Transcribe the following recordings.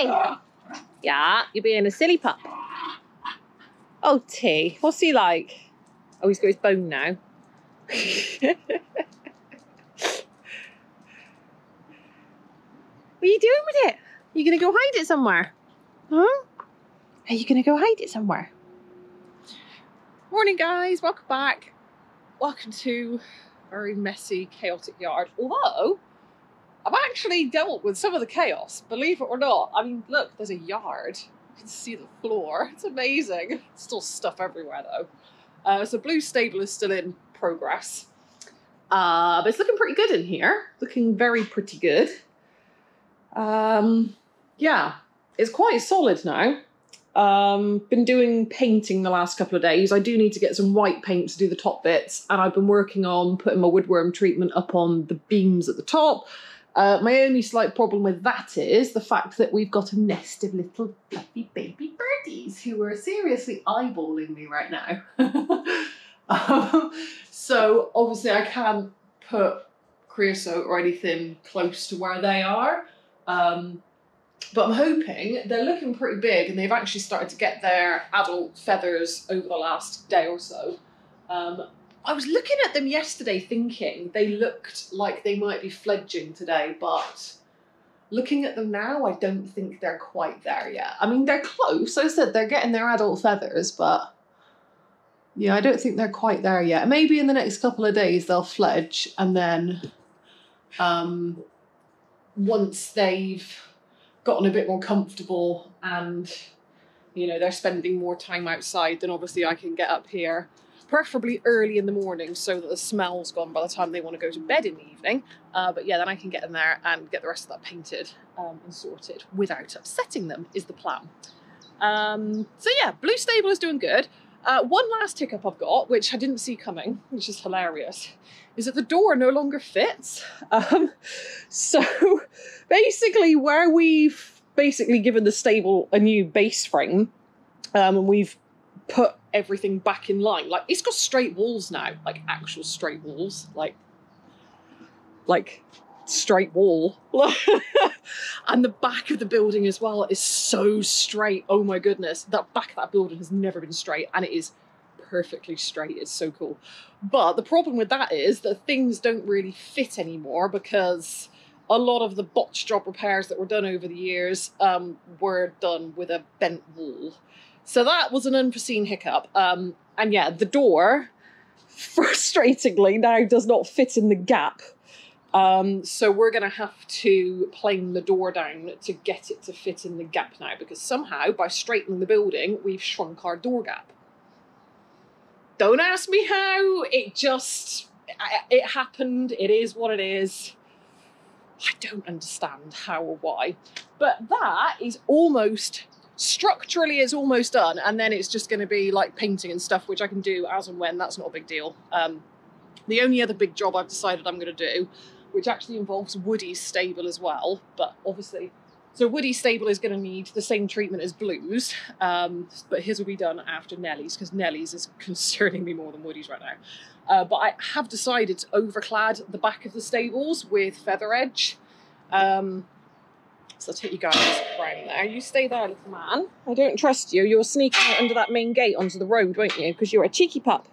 Woody! Yeah, you're being a silly pup. Oh, T, what's he like? Oh, he's got his bone now. What are you doing with it? Are you going to go hide it somewhere? Huh? Are you going to go hide it somewhere? Morning, guys. Welcome back. Welcome to a very messy, chaotic yard. Although, I've actually dealt with some of the chaos, believe it or not. I mean, look, there's a yard. You can see the floor. It's amazing. Still stuff everywhere, though. So Blue's stable is still in progress. But it's looking pretty good in here. Looking very pretty good. Yeah, it's quite solid now. Been doing painting the last couple of days. I do need to get some white paint to do the top bits, and I've been working on putting my woodworm treatment up on the beams at the top. My only slight problem with that is the fact that we've got a nest of little fluffy baby birdies who are seriously eyeballing me right now. So obviously I can't put creosote or anything close to where they are. But I'm hoping, they're looking pretty big and they've actually started to get their adult feathers over the last day or so. I was looking at them yesterday thinking they looked like they might be fledging today, but looking at them now, I don't think they're quite there yet. I mean, they're close. As I said, they're getting their adult feathers, but yeah, I don't think they're quite there yet. Maybe in the next couple of days they'll fledge, and then once they've gotten a bit more comfortable and, you know, they're spending more time outside, then obviously I can get up here, preferably early in the morning so that the smell's gone by the time they want to go to bed in the evening. But yeah, then I can get in there and get the rest of that painted and sorted without upsetting them is the plan. So yeah, Blue stable is doing good. One last hiccup I've got, which I didn't see coming, which is hilarious, is that the door no longer fits. So basically where we've basically given the stable a new base frame, and we've put everything back in line, like it's got straight walls now, like actual straight walls, like straight wall. And the back of the building as well is so straight. Oh my goodness, that back of that building has never been straight, and it is perfectly straight. It's so cool. But the problem with that is that things don't really fit anymore, because a lot of the botch job repairs that were done over the years were done with a bent wall. So that was an unforeseen hiccup. And yeah, the door, frustratingly, now does not fit in the gap. So we're going to have to plane the door down to get it to fit in the gap now, because somehow by straightening the building, we've shrunk our door gap. Don't ask me how, it happened, it is what it is. I don't understand how or why, but that is structurally is almost done, and then it's just going to be like painting and stuff, which I can do as and when. That's not a big deal. The only other big job I've decided I'm going to do, which actually involves Woody's stable as well, but obviously, so Woody's stable is going to need the same treatment as Blue's, but his will be done after Nellie's, because Nellie's is concerning me more than Woody's right now. But I have decided to overclad the back of the stables with feather edge. So I'll take you guys around there. You stay there, little man. I don't trust you. You're sneaking out under that main gate onto the road, won't you? Because you're a cheeky pup.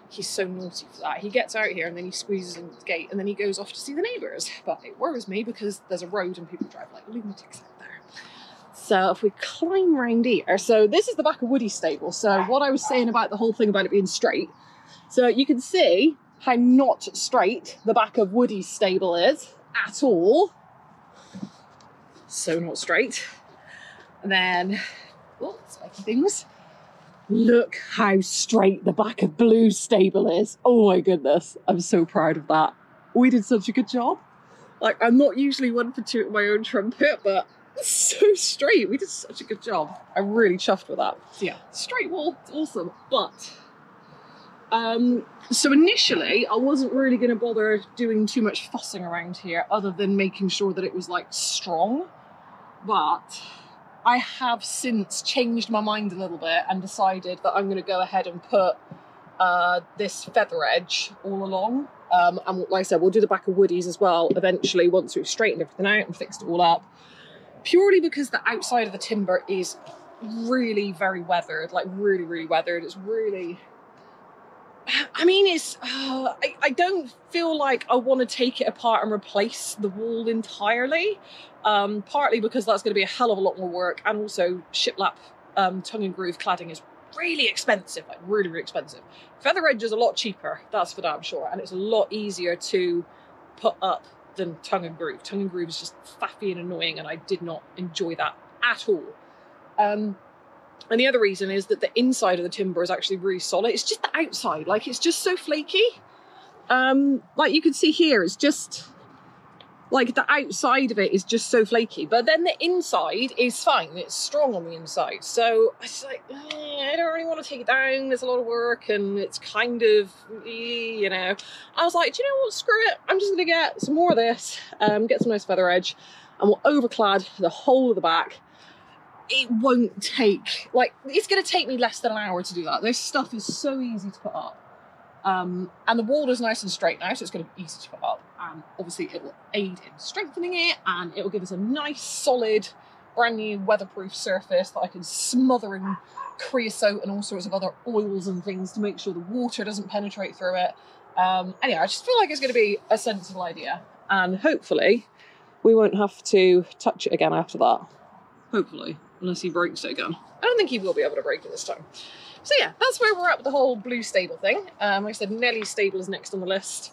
He's so naughty for that. He gets out here and then he squeezes into the gate and then he goes off to see the neighbours. But it worries me because there's a road and people drive like lunatics out there. So if we climb round here, so this is the back of Woody's stable. So what I was saying about the whole thing about it being straight, so you can see how not straight the back of Woody's stable is at all. So not straight. And then, oh, spiky things. Look how straight the back of Blue's stable is. Oh my goodness, I'm so proud of that. We did such a good job. Like, I'm not usually one for tooting my own trumpet, but it's so straight. We did such a good job. I'm really chuffed with that. So yeah, straight wall, it's awesome. But, so initially, I wasn't really going to bother doing too much fussing around here other than making sure that it was like strong. But I have since changed my mind a little bit and decided that I'm going to go ahead and put this feather edge all along. And like I said, we'll do the back of Woody's as well eventually once we've straightened everything out and fixed it all up. purely because the outside of the timber is really very weathered, like really, really weathered. It's really, I mean, it's, I don't feel like I want to take it apart and replace the wall entirely, partly because that's going to be a hell of a lot more work, and also shiplap tongue and groove cladding is really expensive, like really, really expensive. Feather edge is a lot cheaper, that's for damn sure, and it's a lot easier to put up than tongue and groove. Tongue and groove is just faffy and annoying, and I did not enjoy that at all. And the other reason is that the inside of the timber is actually really solid. It's just the outside, like it's just so flaky. Like you can see here, it's just like the outside of it is just so flaky, but then the inside is fine. It's strong on the inside. So it's like, I don't really want to take it down. There's a lot of work and it's kind of, you know, I was like, do you know what? Screw it. I'm just going to get some more of this, get some nice feather edge, and we'll overclad the whole of the back. It won't take, like, it's going to take me less than an hour to do that. This stuff is so easy to put up. And the wall is nice and straight now, so it's going to be easy to put up. And obviously it will aid in strengthening it, and it will give us a nice, solid, brand new weatherproof surface that I can smother in creosote and all sorts of other oils and things to make sure the water doesn't penetrate through it. Anyway, I just feel like it's going to be a sensible idea. And hopefully we won't have to touch it again after that. Hopefully. Unless he breaks it again. I don't think he will be able to break it this time. So yeah, that's where we're at with the whole blue stable thing. Like I said, Nellie's stable is next on the list.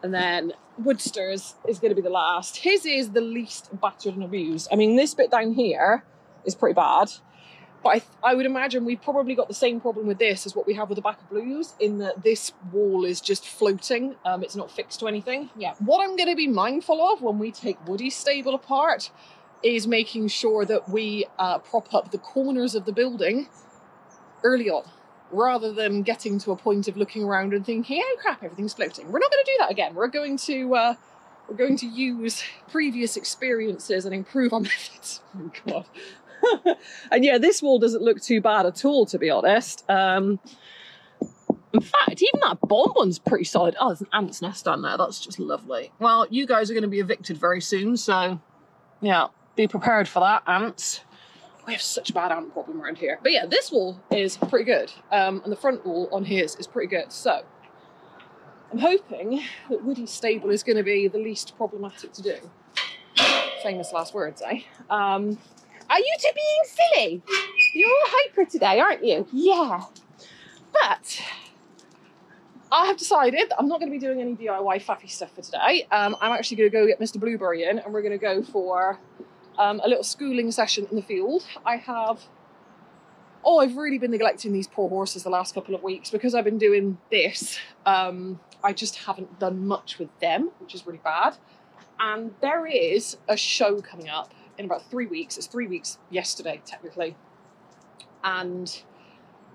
And then Woodster's is going to be the last. His is the least battered and abused. I mean, this bit down here is pretty bad. But I would imagine we've probably got the same problem with this as what we have with the back of Blues, in that this wall is just floating. It's not fixed to anything. Yeah. What I'm going to be mindful of when we take Woody's stable apart is making sure that we prop up the corners of the building early on, rather than getting to a point of looking around and thinking, oh crap, everything's floating. We're not going to do that again. We're going to use previous experiences and improve our methods. Oh God. And yeah, this wall doesn't look too bad at all, to be honest. In fact, even that bottom one's pretty solid. Oh, there's an ant's nest down there. That's just lovely. Well, you guys are going to be evicted very soon, so yeah. Be prepared for that, ants. We have such a bad ant problem around here. But yeah, this wall is pretty good. And the front wall on his is pretty good. So I'm hoping that Woody's stable is going to be the least problematic to do. Famous last words, eh? Are you two being silly? You're all hyper today, aren't you? Yeah. But I have decided that I'm not going to be doing any DIY faffy stuff for today. I'm actually going to go get Mr. Blueberry in, and we're going to go for a little schooling session in the field. I've really been neglecting these poor horses the last couple of weeks because I've been doing this. I just haven't done much with them, which is really bad. And there is a show coming up in about 3 weeks. It's 3 weeks yesterday, technically. And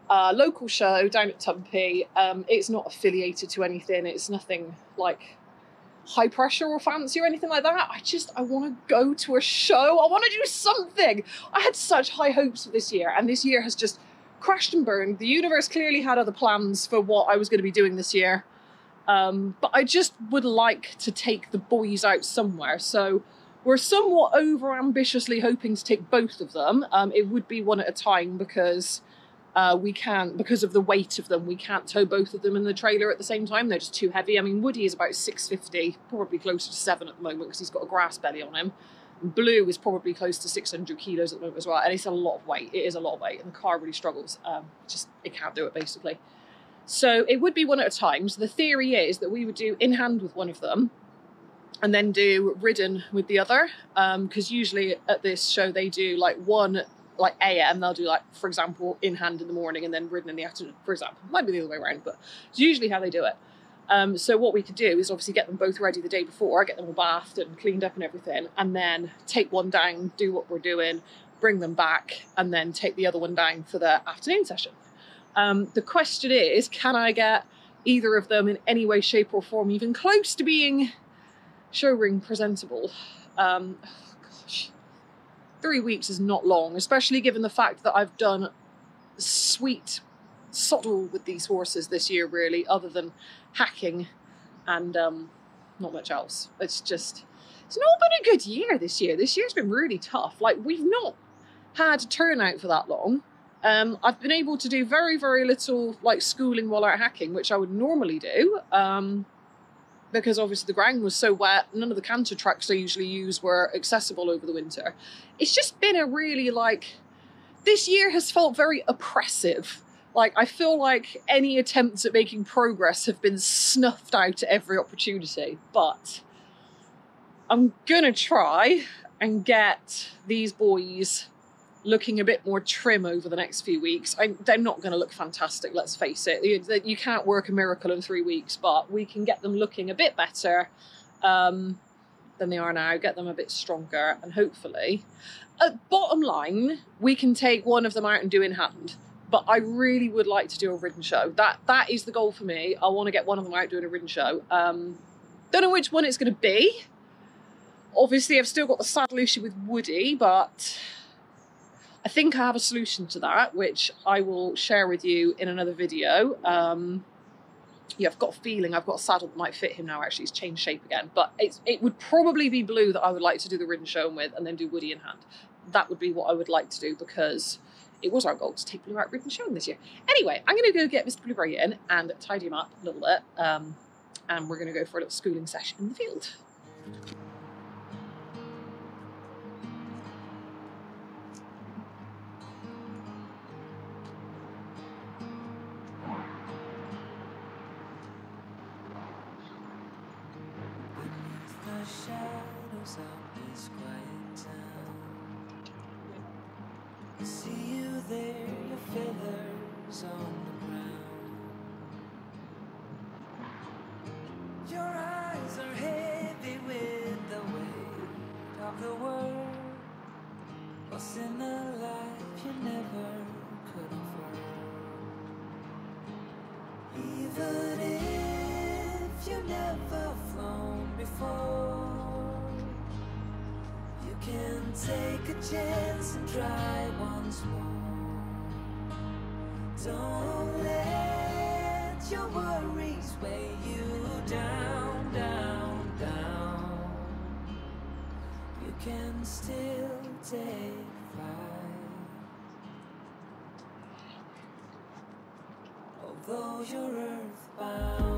a local show down at Tumpy. It's not affiliated to anything. It's nothing like high pressure or fancy or anything like that. I want to go to a show. I want to do something. I had such high hopes for this year, and this year has just crashed and burned. The universe clearly had other plans for what I was going to be doing this year. But I just would like to take the boys out somewhere. So we're somewhat over ambitiously hoping to take both of them. It would be one at a time because we can't, because of the weight of them, we can't tow both of them in the trailer at the same time. They're just too heavy. I mean, Woody is about 650, probably closer to 7 at the moment because he's got a grass belly on him. And Blue is probably close to 600 kilos at the moment as well. And it's a lot of weight. It is a lot of weight. And the car really struggles. It can't do it, basically. So it would be one at a time. So the theory is that we would do in hand with one of them and then do ridden with the other. Because usually at this show, they do like one like AM, they'll do like, for example, in hand in the morning and then ridden in the afternoon, for example. Might be the other way around, but it's usually how they do it. So what we could do is obviously get them both ready the day before, get them all bathed and cleaned up and everything, and then take one down, do what we're doing, bring them back, and then take the other one down for the afternoon session. The question is, can I get either of them in any way, shape or form even close to being showroom presentable? Gosh. 3 weeks is not long, especially given the fact that I've done sweet soddle with these horses this year, really, other than hacking and not much else. It's it's not been a good year this year. This year's been really tough. Like, we've not had a turnout for that long. I've been able to do very, very little like schooling while out hacking, which I would normally do, because obviously the ground was so wet. None of the canter tracks I usually use were accessible over the winter. It's just been a really like, this year has felt very oppressive. Like, I feel like any attempts at making progress have been snuffed out at every opportunity, but I'm gonna try and get these boys looking a bit more trim over the next few weeks. They're not going to look fantastic, let's face it. You can't work a miracle in 3 weeks, but we can get them looking a bit better than they are now, get them a bit stronger, and hopefully, bottom line, we can take one of them out and do in hand. But I really would like to do a ridden show. That is the goal for me. I want to get one of them out doing a ridden show. Don't know which one it's going to be. Obviously, I've still got the saddle issue with Woody, but I think I have a solution to that, which I will share with you in another video. Yeah, I've got a feeling I've got a saddle that might fit him now. Actually, he's changed shape again. But it would probably be Blue that I would like to do the ridden show with, and then do Woody in hand. That would be what I would like to do, because it was our goal to take Blue out ridden showing this year. Anyway, I'm going to go get Mr. Blueberry in and tidy him up a little bit. And we're going to go for a little schooling session in the field. Shadows of this quiet town, I see you there, your feathers on the ground. Your eyes are heavy with the weight of the world. What's in a life you never could afford? Even if you never flown before, you can take a chance and try once more. Don't let your worries weigh you down, down, down. You can still take flight, although you're earthbound.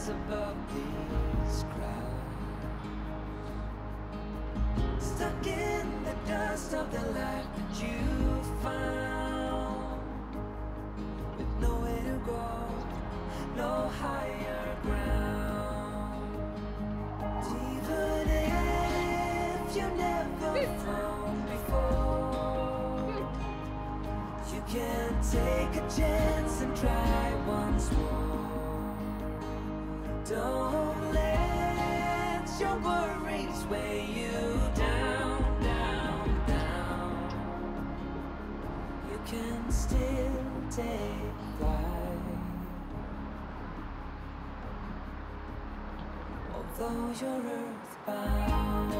Above these crowds, stuck in the dust of the life that you found, with nowhere to go, no higher ground. Even if you never flown before, you can take a chance and try once more. Don't let your worries weigh you down, down, down. You can still take flight, although you're earthbound.